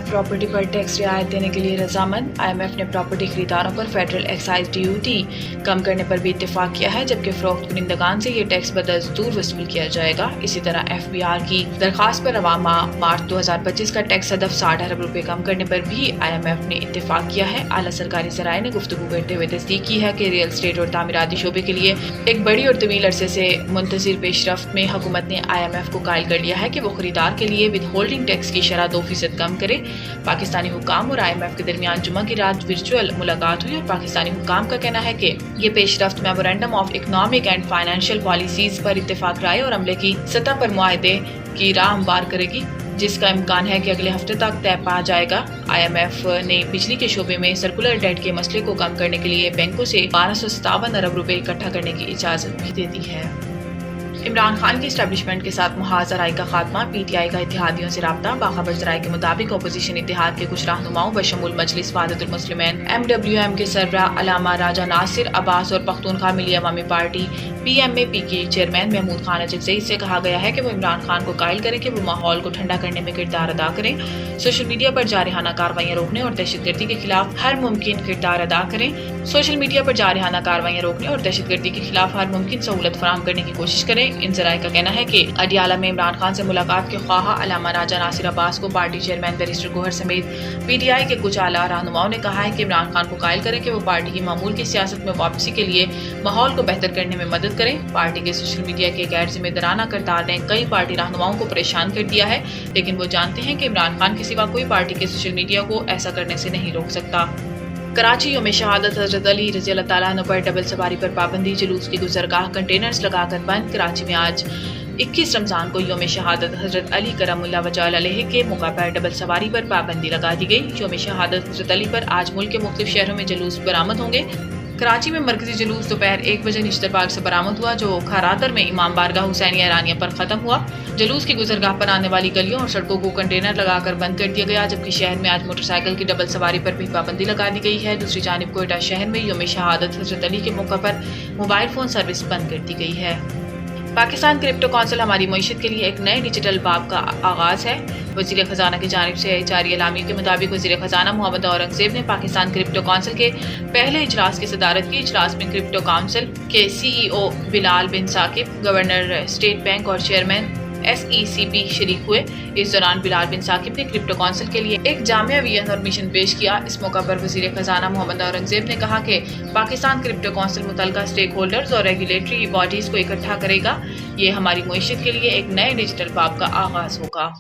IMF property पर tax रियायत देने के लिए रजामंद। IMF ने प्रॉपर्टी खरीदारों पर फेडरल एक्साइज ड्यूटी कम करने पर भी इत्तेफाक किया है, जबकि फरोख्त कुनिंदगान से ये टैक्स बदस्तूर वसूल किया जाएगा। इसी तरह FBR की दरखास्त पर रवा माह मार्च 2025 का टैक्स हदफ 60 अरब रुपए कम करने पर भी IMF ने इत्तेफाक किया है। आला सरकारी ज़राए ने गुफ्तगू करते हुए तस्दीक की है कि रियल स्टेट और तामीराती शोबे के लिए एक बड़ी और तवील अरसे से मुंतज़िर पेशरफ्त में हुकूमत ने IMF को कायल कर लिया है कि वो खरीदार के लिए विद होल्डिंग टैक्स की शरह 2% कम करे। पाकिस्तानी हुक्काम और IMF के दरमियान जुमा की रात वर्चुअल मुलाकात हुई और पाकिस्तानी हुक्काम का कहना है कि ये पेशरफ्त memorandum of economic and financial policies पर इत्तेफाक राय और अमले की सतह पर मुआहदे की राह हमवार करेगी, जिसका इम्कान है कि अगले हफ्ते तक तय पा जाएगा। IMF ने बिजली के शोबे में सर्कुलर डेट के मसले को कम करने के लिए बैंकों से 1257 अरब रुपए इकट्ठा करने की इजाजत भी दे दी है। इमरान खान की एस्टेब्लिशमेंट के साथ मुहाज़ राय का खात्मा, PTI का इत्तेहादियों से राब्ता। बाखबर ज़राए के मुताबिक अपोजिशन इत्तेहाद के कुछ रहनुमाओं बशमूल मजलिस वहदतुल मुस्लिमीन MWM के सरबराह अलामा राजा नासिर अब्बास और पख्तूनख्वा मिली अवामी पार्टी PMAP के चेयरमैन महमूद खान अजगज़ई से कहा गया है कि वो इमरान खान को कायल करें कि वो माहौल को ठंडा करने में किरदार अदा करें, सोशल मीडिया पर जारहाना कार्रवाइयाँ रोकने और दहशतगर्दी के खिलाफ हर मुमकिन किरदार अदा करें। सोशल मीडिया पर जारहाना कार्रवाइयाँ रोकने और दहशतगर्दी के खिलाफ हर मुमकिन सहूलत फराहम करने की कोशिश करें। इन ज़राए का कहना है कि अडियाला में इमरान खान से मुलाकात के ख्वाहा अलामा राजा नासिर अब्बास को पार्टी चेयरमैन बैरिस्टर गोहर समेत PTI के कुछ आला रहनुमाओं ने कहा है कि इमरान खान को कायल करें कि वो पार्टी की मामूल की सियासत में वापसी के लिए माहौल को बेहतर करने में मदद करें। पार्टी के सोशल मीडिया के गैर जिम्मेदाराना किरदार ने कई पार्टी रहनुमाओं को परेशान कर दिया है, लेकिन वो जानते हैं कि इमरान खान के सिवा कोई पार्टी के सोशल मीडिया को ऐसा करने से नहीं रोक सकता। कराची यौम शहादत हज़रत अली रज़ी अल्लाह तआला अन्हु पर डबल सवारी पर पाबंदी, जुलूस की गुज़रगाह कंटेनर्स लगाकर बंद। कराची में आज 21 रमज़ान को यौम शहादत हज़रत अली करमुल्लाह वजह अलैहि के मौका पर डबल सवारी पर पाबंदी लगा दी गई। यौम शहादत हज़रत अली पर आज मुल्क के मुख्तलिफ शहरों में जुलूस बरामद होंगे। कराची में मरकजी जुलूस दोपहर 1 बजे निश्तर बाग से बरामद हुआ, जो खारादर में इमाम बारगाह हुसैनिया ईरानिया पर ख़त्म हुआ। जुलूस की गुजरगाह पर आने वाली गलियों और सड़कों को कंटेनर लगाकर बंद कर दिया गया, जबकि शहर में आज मोटरसाइकिल की डबल सवारी पर भी पाबंदी लगा दी गई है। दूसरी जानिब कोयटा शहर में यौम शहादत हज़रत अली के मौका पर मोबाइल फ़ोन सर्विस बंद कर दी गई है। पाकिस्तान क्रिप्टो काउंसिल हमारी मईशत के लिए एक नए डिजिटल बाब का आगाज़ है। वज़ीर ख़जाना की जानिब से जारी एलामी के मुताबिक वज़ीर ख़जाना मोहम्मद औरंगज़ेब ने पाकिस्तान क्रिप्टो काउंसिल के पहले इजलास की सदारत की। इजलास में क्रिप्टो काउंसिल के CEO बिलाल बिन साकिब, गवर्नर स्टेट बैंक और चेयरमैन SECP शरीक हुए। इस दौरान बिलाल बिन साकिब ने क्रिप्टो काउंसिल के लिए एक जामिया विजन और मिशन पेश किया। इस मौका पर वज़ीर ख़जाना मोहम्मद औरंगज़ेब ने कहा कि पाकिस्तान क्रिप्टो काउंसिल मुतल्लिका स्टेक होल्डर्स और रेगुलेटरी बॉडीज़ को इकट्ठा करेगा। ये हमारी मईशत के लिए एक नए डिजिटल बाब का आगाज़ होगा।